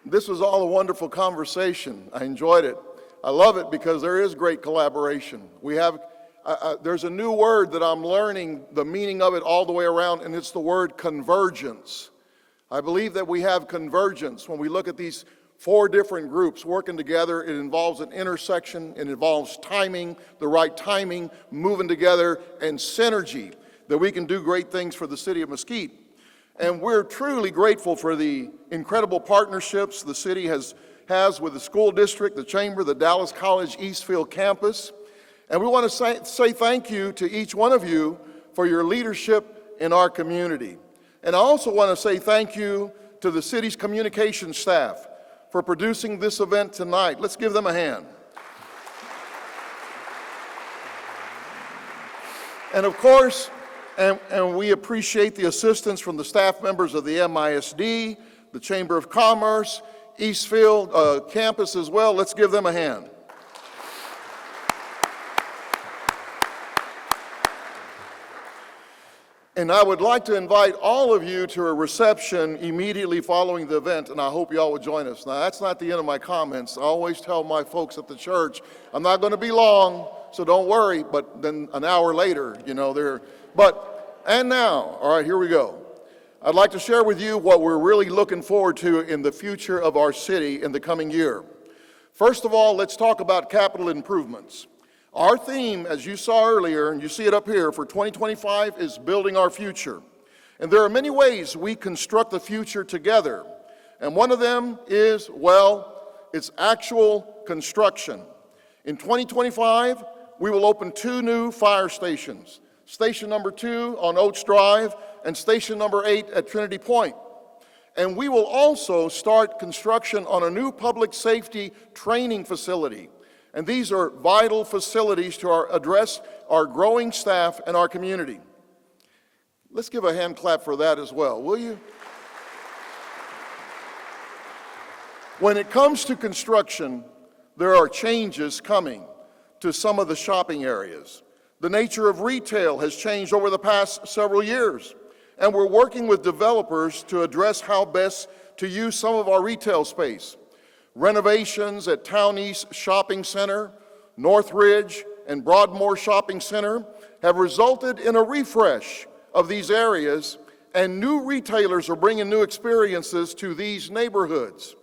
This was all a wonderful conversation. I enjoyed it. I love it because there is great collaboration. There's a new word that I'm learning the meaning of it all the way around, and it's the word convergence. I believe that we have convergence when we look at these 4 different groups working together. It involves an intersection, it involves timing, the right timing, moving together, and synergy, that we can do great things for the city of Mesquite. And we're truly grateful for the incredible partnerships the city has with the school district, the chamber, the Dallas College Eastfield campus. And we want to say thank you to each one of you for your leadership in our community. And I also want to say thank you to the city's communications staff for producing this event tonight. Let's give them a hand. And of course, and we appreciate the assistance from the staff members of the MISD, the Chamber of Commerce, Eastfield campus as well. Let's give them a hand. And I would like to invite all of you to a reception immediately following the event, and I hope you all will join us. Now, that's not the end of my comments. I always tell my folks at the church, I'm not going to be long, so don't worry, but then an hour later, and now, all right, here we go. I'd like to share with you what we're really looking forward to in the future of our city in the coming year. First of all, let's talk about capital improvements. Our theme, as you saw earlier, and you see it up here, for 2025 is building our future. And there are many ways we construct the future together. And one of them is, it's actual construction. In 2025, we will open 2 new fire stations. Station number 2 on Oates Drive and station number 8 at Trinity Point. And we will also start construction on a new public safety training facility. And these are vital facilities to address our growing staff and our community. Let's give a hand clap for that as well, will you? When it comes to construction, there are changes coming to some of the shopping areas. The nature of retail has changed over the past several years, and we're working with developers to address how best to use some of our retail space. Renovations at Town East Shopping Center, Northridge, and Broadmoor Shopping Center have resulted in a refresh of these areas, and new retailers are bringing new experiences to these neighborhoods.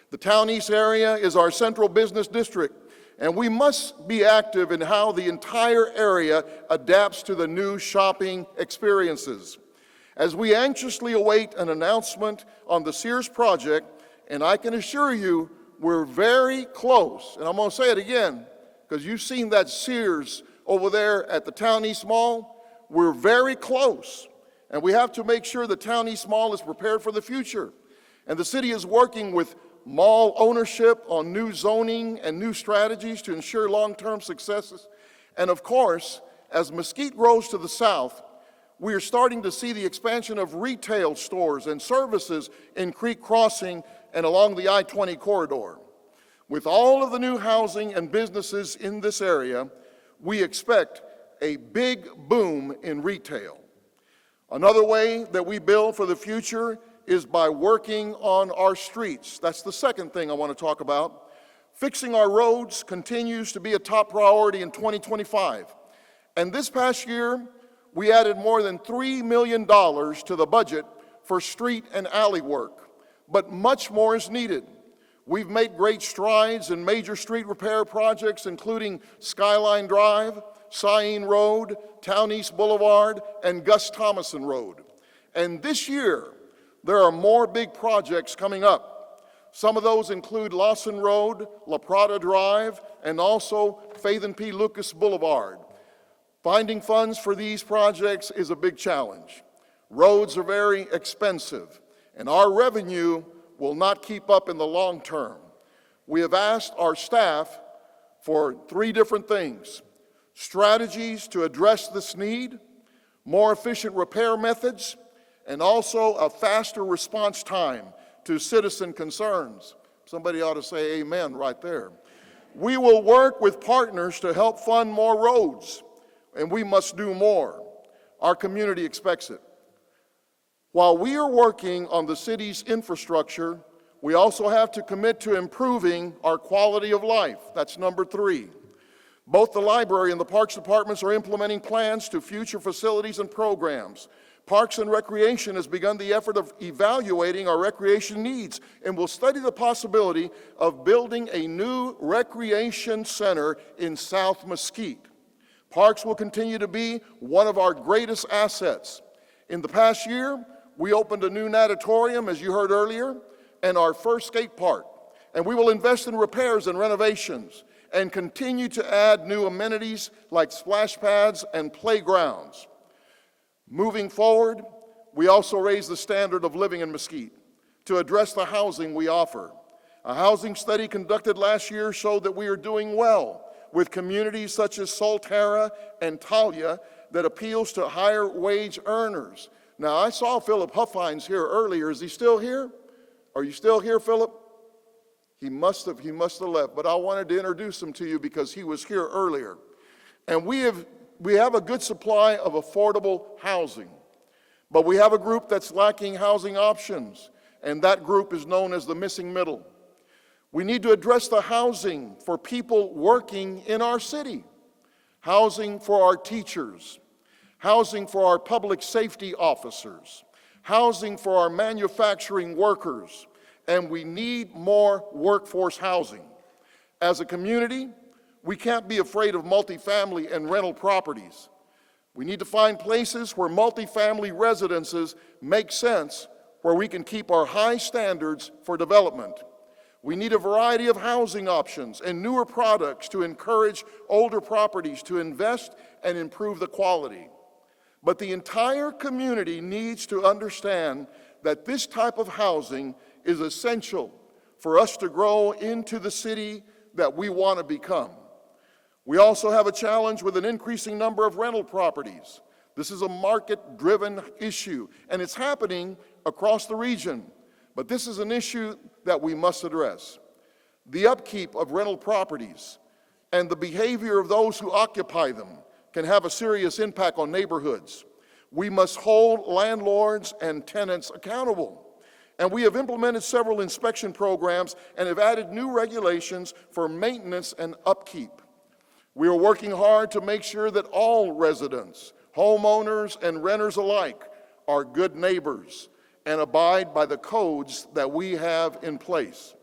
The Town East area is our central business district, and we must be active in how the entire area adapts to the new shopping experiences. As we anxiously await an announcement on the Sears project, and I can assure you we're very close, and I'm going to say it again because you've seen that Sears over there at the Town East Mall. We're very close, and we have to make sure the Town East Mall is prepared for the future. And the city is working with mall ownership on new zoning and new strategies to ensure long-term successes. And of course, as Mesquite grows to the south, we are starting to see the expansion of retail stores and services in Creek Crossing and along the I-20 corridor. With all of the new housing and businesses in this area, we expect a big boom in retail. Another way that we build for the future is by working on our streets. That's the second thing I want to talk about. Fixing our roads continues to be a top priority in 2025. And this past year, we added more than $3 million to the budget for street and alley work, but much more is needed. We've made great strides in major street repair projects, including Skyline Drive, Sain Road, Town East Boulevard, and Gus Thomason Road. And this year, there are more big projects coming up. Some of those include Lawson Road, La Prada Drive, and also Faith and P. Lucas Boulevard. Finding funds for these projects is a big challenge. Roads are very expensive, and our revenue will not keep up in the long term. We have asked our staff for 3 different things: strategies to address this need, more efficient repair methods, and also a faster response time to citizen concerns. Somebody ought to say amen right there. We will work with partners to help fund more roads, and we must do more. Our community expects it. While we are working on the city's infrastructure, We also have to commit to improving our quality of life. That's number 3. Both the library and the parks departments are implementing plans to future facilities and programs. Parks and Recreation has begun the effort of evaluating our recreation needs and will study the possibility of building a new recreation center in South Mesquite. Parks will continue to be one of our greatest assets. In the past year, we opened a new natatorium, as you heard earlier, and our first skate park. And we will invest in repairs and renovations and continue to add new amenities like splash pads and playgrounds. Moving forward, we also raise the standard of living in Mesquite to address the housing we offer. A housing study conducted last year showed that we are doing well with communities such as Solterra and Talia that appeals to higher wage earners. Now, I saw Philip Huffines here earlier. Is he still here? Are you still here, Philip? He must have left, but I wanted to introduce him to you because he was here earlier. And we have a good supply of affordable housing, but we have a group that's lacking housing options, and that group is known as the missing middle. We need to address the housing for people working in our city, housing for our teachers, housing for our public safety officers, housing for our manufacturing workers, and we need more workforce housing. As a community, we can't be afraid of multifamily and rental properties. We need to find places where multifamily residences make sense, where we can keep our high standards for development. We need a variety of housing options and newer products to encourage older properties to invest and improve the quality. But the entire community needs to understand that this type of housing is essential for us to grow into the city that we want to become. We also have a challenge with an increasing number of rental properties. This is a market-driven issue, and it's happening across the region. But this is an issue that we must address. The upkeep of rental properties and the behavior of those who occupy them can have a serious impact on neighborhoods. We must hold landlords and tenants accountable. And we have implemented several inspection programs and have added new regulations for maintenance and upkeep. We are working hard to make sure that all residents, homeowners and renters alike, are good neighbors and abide by the codes that we have in place.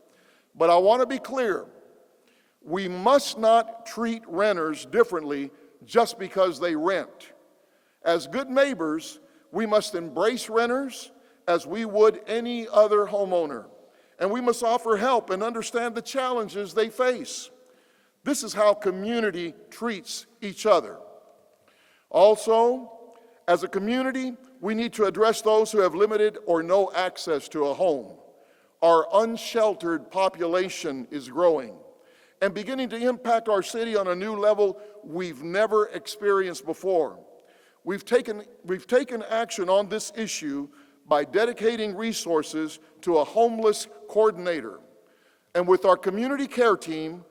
But I want to be clear, we must not treat renters differently just because they rent. As good neighbors, we must embrace renters as we would any other homeowner, and we must offer help and understand the challenges they face. This is how community treats each other. Also, as a community, we need to address those who have limited or no access to a home. Our unsheltered population is growing and beginning to impact our city on a new level we've never experienced before. We've taken action on this issue by dedicating resources to a homeless coordinator. And with our community care team,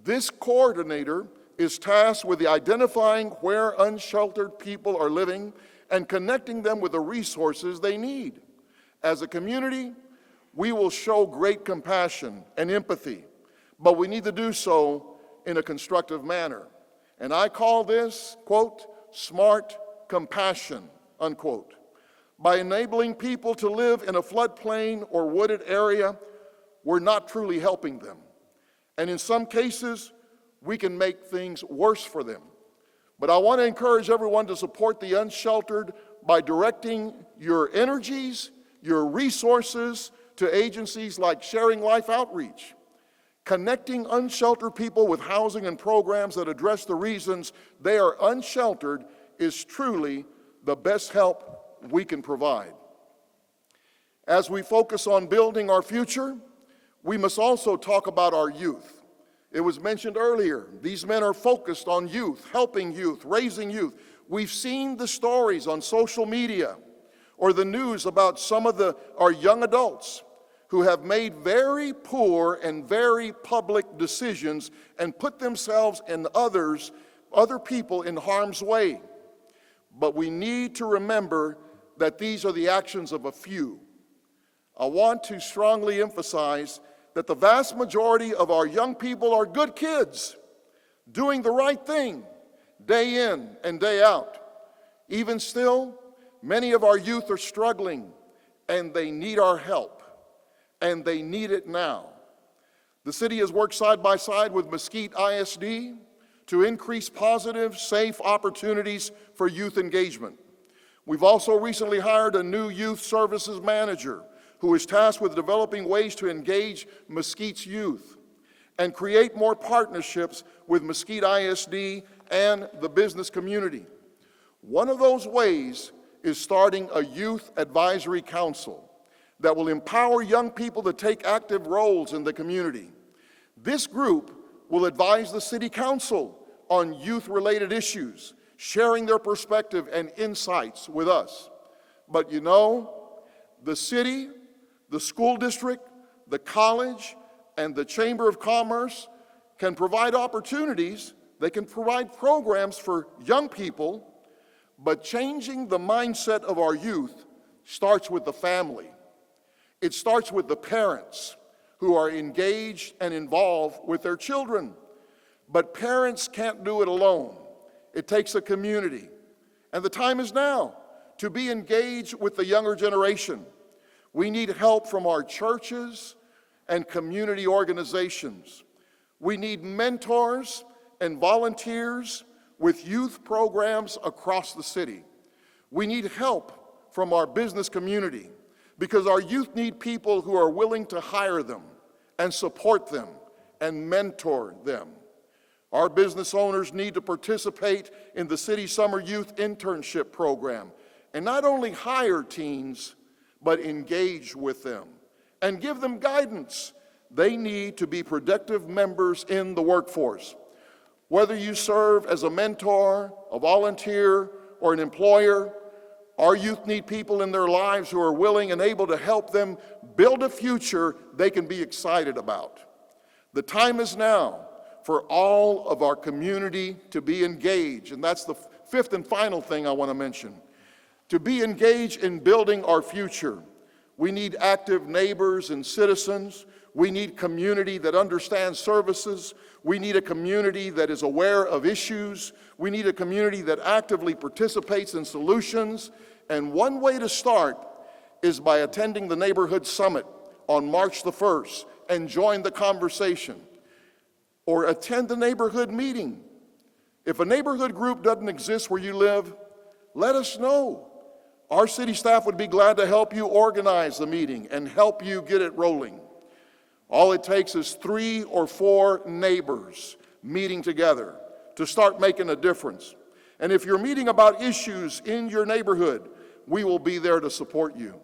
this coordinator is tasked with identifying where unsheltered people are living and connecting them with the resources they need. As a community, we will show great compassion and empathy, but we need to do so in a constructive manner. And I call this, quote, smart compassion, unquote. By enabling people to live in a floodplain or wooded area, we're not truly helping them. And in some cases, we can make things worse for them. But I want to encourage everyone to support the unsheltered by directing your energies, your resources to agencies like Sharing Life Outreach. Connecting unsheltered people with housing and programs that address the reasons they are unsheltered is truly the best help we can provide. As we focus on building our future, we must also talk about our youth. It was mentioned earlier, these men are focused on youth, helping youth, raising youth. We've seen the stories on social media or the news about some of our young adults who have made very poor and very public decisions and put themselves and other people in harm's way. But we need to remember that these are the actions of a few. I want to strongly emphasize that the vast majority of our young people are good kids, doing the right thing day in and day out. Even still, many of our youth are struggling, and they need our help, and they need it now. The city has worked side by side with Mesquite ISD to increase positive, safe opportunities for youth engagement. We've also recently hired a new youth services manager who is tasked with developing ways to engage Mesquite's youth and create more partnerships with Mesquite ISD and the business community. One of those ways is starting a youth advisory council that will empower young people to take active roles in the community. This group will advise the city council on youth-related issues, sharing their perspective and insights with us. But you know, the city, the school district, the college, and the Chamber of Commerce can provide opportunities. They can provide programs for young people, but changing the mindset of our youth starts with the family. It starts with the parents who are engaged and involved with their children. But parents can't do it alone. It takes a community. And the time is now to be engaged with the younger generation. We need help from our churches and community organizations. We need mentors and volunteers with youth programs across the city. We need help from our business community because our youth need people who are willing to hire them and support them and mentor them. Our business owners need to participate in the City Summer Youth Internship Program and not only hire teens, but engage with them and give them guidance. They need to be productive members in the workforce. Whether you serve as a mentor, a volunteer, or an employer, our youth need people in their lives who are willing and able to help them build a future they can be excited about. The time is now for all of our community to be engaged, and that's the fifth and final thing I want to mention. To be engaged in building our future, we need active neighbors and citizens. We need community that understands services. We need a community that is aware of issues. We need a community that actively participates in solutions. And one way to start is by attending the Neighborhood Summit on March the 1st and join the conversation. Or attend the neighborhood meeting. If a neighborhood group doesn't exist where you live, let us know. Our city staff would be glad to help you organize the meeting and help you get it rolling. All it takes is 3 or 4 neighbors meeting together to start making a difference. And if you're meeting about issues in your neighborhood, we will be there to support you.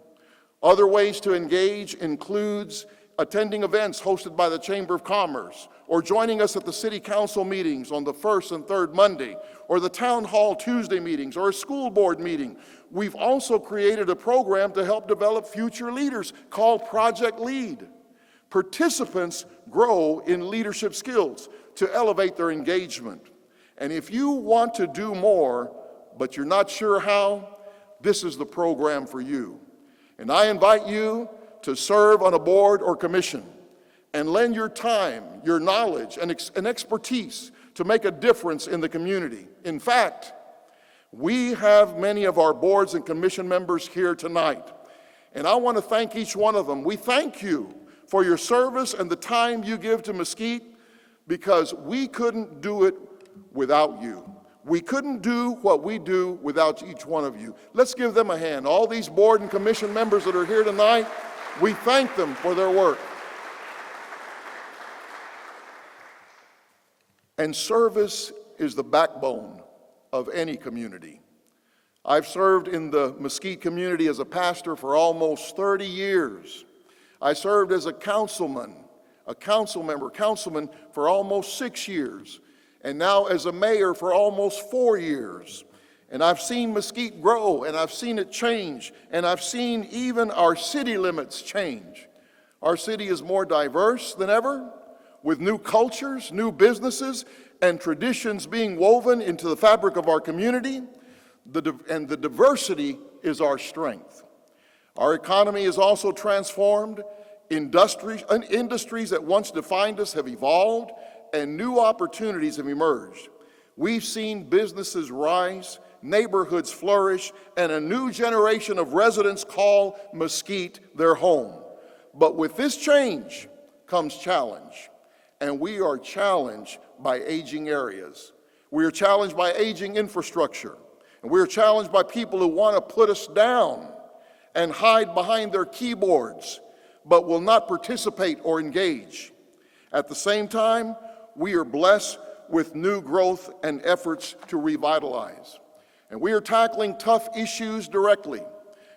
Other ways to engage includes attending events hosted by the Chamber of Commerce, or joining us at the City Council meetings on the first and third Monday, or the Town Hall Tuesday meetings, or a school board meeting. We've also created a program to help develop future leaders called Project Lead. Participants grow in leadership skills to elevate their engagement. And if you want to do more, but you're not sure how, this is the program for you. And I invite you to serve on a board or commission and lend your time, your knowledge, and expertise to make a difference in the community. In fact, we have many of our boards and commission members here tonight, and I want to thank each one of them. We thank you for your service and the time you give to Mesquite, because we couldn't do it without you. We couldn't do what we do without each one of you. Let's give them a hand. All these board and commission members that are here tonight, we thank them for their work. And service is the backbone of any community. I've served in the Mesquite community as a pastor for almost 30 years. I served as a council member for almost 6 years, and now as a mayor for almost 4 years. And I've seen Mesquite grow, and I've seen it change, and I've seen even our city limits change. Our city is more diverse than ever, with new cultures, new businesses, and traditions being woven into the fabric of our community, and the diversity is our strength. Our economy is also transformed. Industries that once defined us have evolved, and new opportunities have emerged. We've seen businesses rise, neighborhoods flourish, and a new generation of residents call Mesquite their home. But with this change comes challenge, and we are challenged by aging areas. We are challenged by aging infrastructure, and we are challenged by people who want to put us down and hide behind their keyboards, but will not participate or engage. At the same time, we are blessed with new growth and efforts to revitalize. And we are tackling tough issues directly.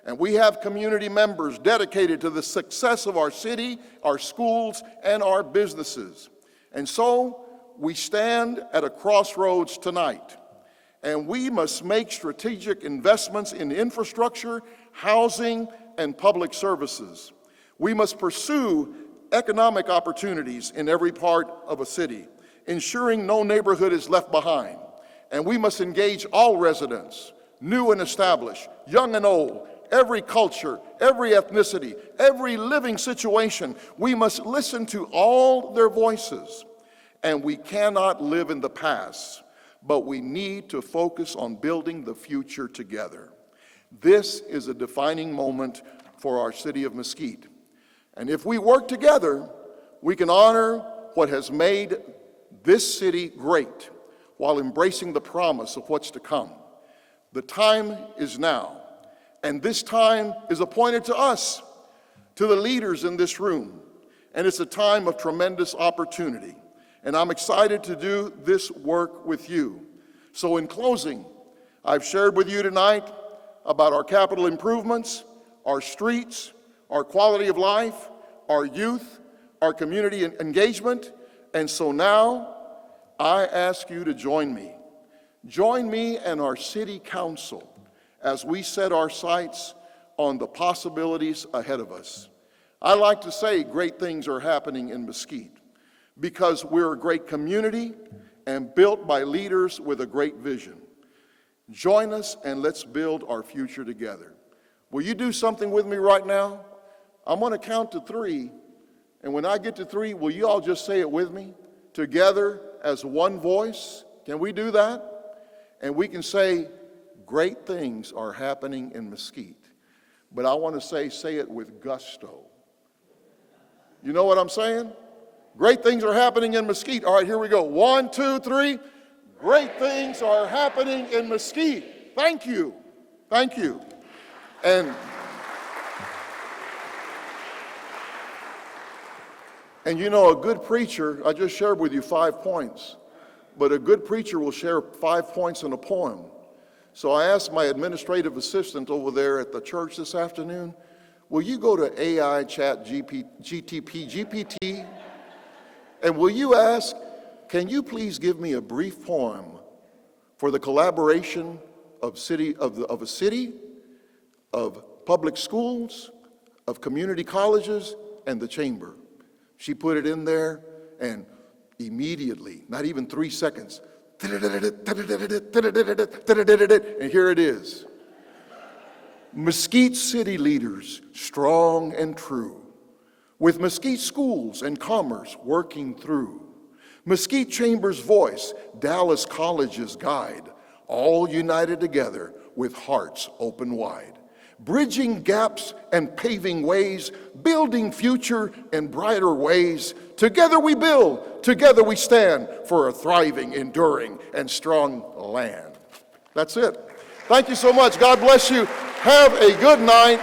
And we have community members dedicated to the success of our city, our schools, and our businesses. And so we stand at a crossroads tonight. And we must make strategic investments in infrastructure, housing, and public services. We must pursue economic opportunities in every part of a city, ensuring no neighborhood is left behind. And we must engage all residents, new and established, young and old, every culture, every ethnicity, every living situation. We must listen to all their voices. And we cannot live in the past, but we need to focus on building the future together. This is a defining moment for our city of Mesquite. And if we work together, we can honor what has made this city great while embracing the promise of what's to come. The time is now, and this time is appointed to us, to the leaders in this room, and it's a time of tremendous opportunity. And I'm excited to do this work with you. So in closing, I've shared with you tonight about our capital improvements, our streets, our quality of life, our youth, our community engagement. And so now I ask you to join me. Join me and our city council as we set our sights on the possibilities ahead of us. I like to say great things are happening in Mesquite because we're a great community and built by leaders with a great vision. Join us and let's build our future together. Will you do something with me right now? I'm going to count to 3, and when I get to 3, will you all just say it with me? Together as one voice. Can we do that? And we can say, great things are happening in Mesquite. But I want to say it with gusto. You know what I'm saying? Great things are happening in Mesquite. All right, here we go. 1, 2, 3. Great things are happening in Mesquite. Thank you. Thank you. And you know, a good preacher, I just shared with you 5 points, but a good preacher will share 5 points in a poem. So I asked my administrative assistant over there at the church this afternoon, will you go to AI Chat GPT, and will you ask, can you please give me a brief poem for the collaboration of a city, of public schools, of community colleges, and the chamber? She put it in there, and immediately, not even 3 seconds, and here it is. Mesquite city leaders, strong and true, with Mesquite schools and commerce working through. Mesquite Chamber's voice, Dallas College's guide, all united together with hearts open wide. Bridging gaps and paving ways, building future in brighter ways. Together we build, together we stand for a thriving, enduring, and strong land. That's it. Thank you so much. God bless you. Have a good night.